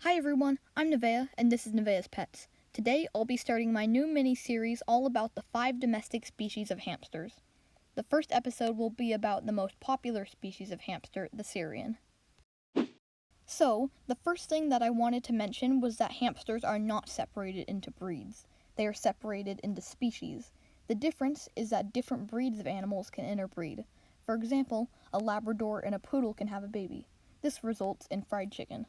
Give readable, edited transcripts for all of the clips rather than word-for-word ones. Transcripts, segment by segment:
Hi everyone, I'm Nevaeh, and this is Nevaeh's Pets. Today I'll be starting my new mini-series all about the 5 domestic species of hamsters. The first episode will be about the most popular species of hamster, the Syrian. So, the first thing that I wanted to mention was that hamsters are not separated into breeds. They are separated into species. The difference is that different breeds of animals can interbreed. For example, a Labrador and a poodle can have a baby. This results in fried chicken.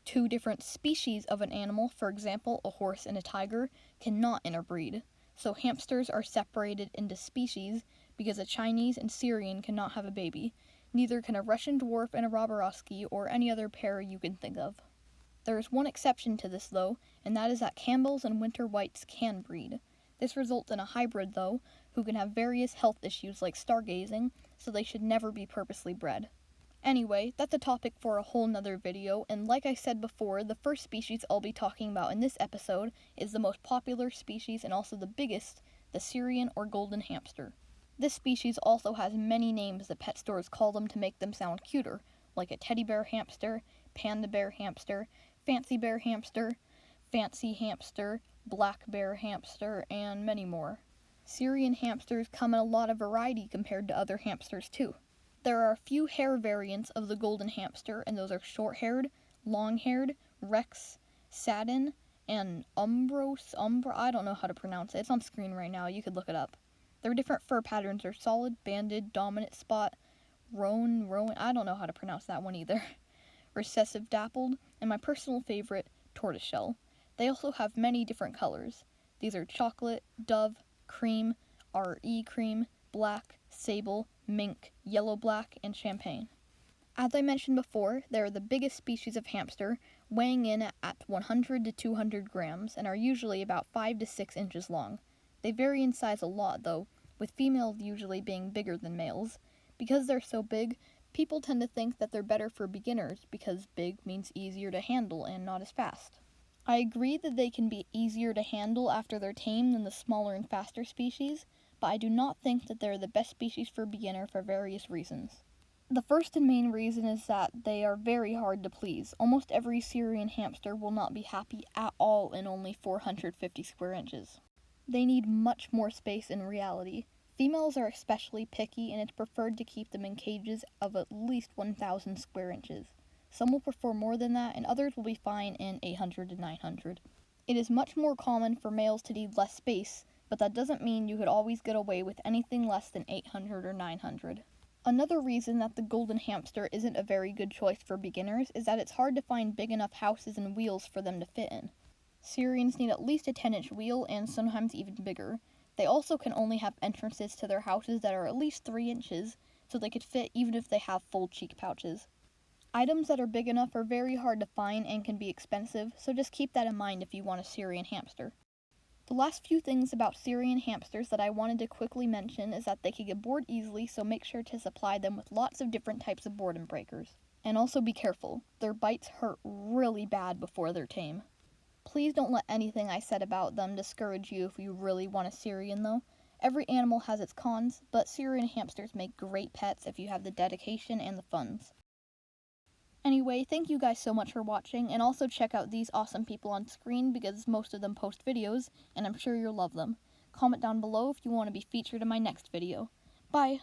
2 different species of an animal, for example, a horse and a tiger, cannot interbreed. So hamsters are separated into species because a Chinese and Syrian cannot have a baby. Neither can a Russian dwarf and a Roborovsky or any other pair you can think of. There is one exception to this though, and that is that Campbells and Winter Whites can breed. This results in a hybrid though, who can have various health issues like stargazing, so they should never be purposely bred. Anyway, that's a topic for a whole nother video, and like I said before, the first species I'll be talking about in this episode is the most popular species and also the biggest, the Syrian or golden hamster. This species also has many names that pet stores call them to make them sound cuter, like a teddy bear hamster, panda bear hamster, fancy bear hamster, fancy hamster, black bear hamster, and many more. Syrian hamsters come in a lot of variety compared to other hamsters too. There are a few hair variants of the golden hamster, and those are short-haired, long-haired, Rex, Satin, and I don't know how to pronounce it. It's on screen right now. You could look it up. Their different fur patterns are solid, banded, dominant spot, roan, I don't know how to pronounce that one either. Recessive dappled, and my personal favorite, tortoiseshell. They also have many different colors. These are chocolate, dove, cream, RE cream, black, sable, mink, yellow-black, and champagne. As I mentioned before, they are the biggest species of hamster, weighing in at 100 to 200 grams and are usually about 5 to 6 inches long. They vary in size a lot though, with females usually being bigger than males. Because they're so big, people tend to think that they're better for beginners because big means easier to handle and not as fast. I agree that they can be easier to handle after they're tamed than the smaller and faster species, but I do not think that they're the best species for beginner for various reasons. The first and main reason is that they are very hard to please. Almost every Syrian hamster will not be happy at all in only 450 square inches. They need much more space in reality. Females are especially picky, and it's preferred to keep them in cages of at least 1,000 square inches. Some will prefer more than that, and others will be fine in 800 to 900. It is much more common for males to need less space, but that doesn't mean you could always get away with anything less than 800 or 900. Another reason that the golden hamster isn't a very good choice for beginners is that it's hard to find big enough houses and wheels for them to fit in. Syrians need at least a 10-inch wheel and sometimes even bigger. They also can only have entrances to their houses that are at least 3 inches, so they could fit even if they have full cheek pouches. Items that are big enough are very hard to find and can be expensive, so just keep that in mind if you want a Syrian hamster. The last few things about Syrian hamsters that I wanted to quickly mention is that they can get bored easily, so make sure to supply them with lots of different types of boredom breakers. And also be careful, their bites hurt really bad before they're tame. Please don't let anything I said about them discourage you if you really want a Syrian though. Every animal has its cons, but Syrian hamsters make great pets if you have the dedication and the funds. Anyway, thank you guys so much for watching, and also check out these awesome people on screen because most of them post videos, and I'm sure you'll love them. Comment down below if you want to be featured in my next video. Bye!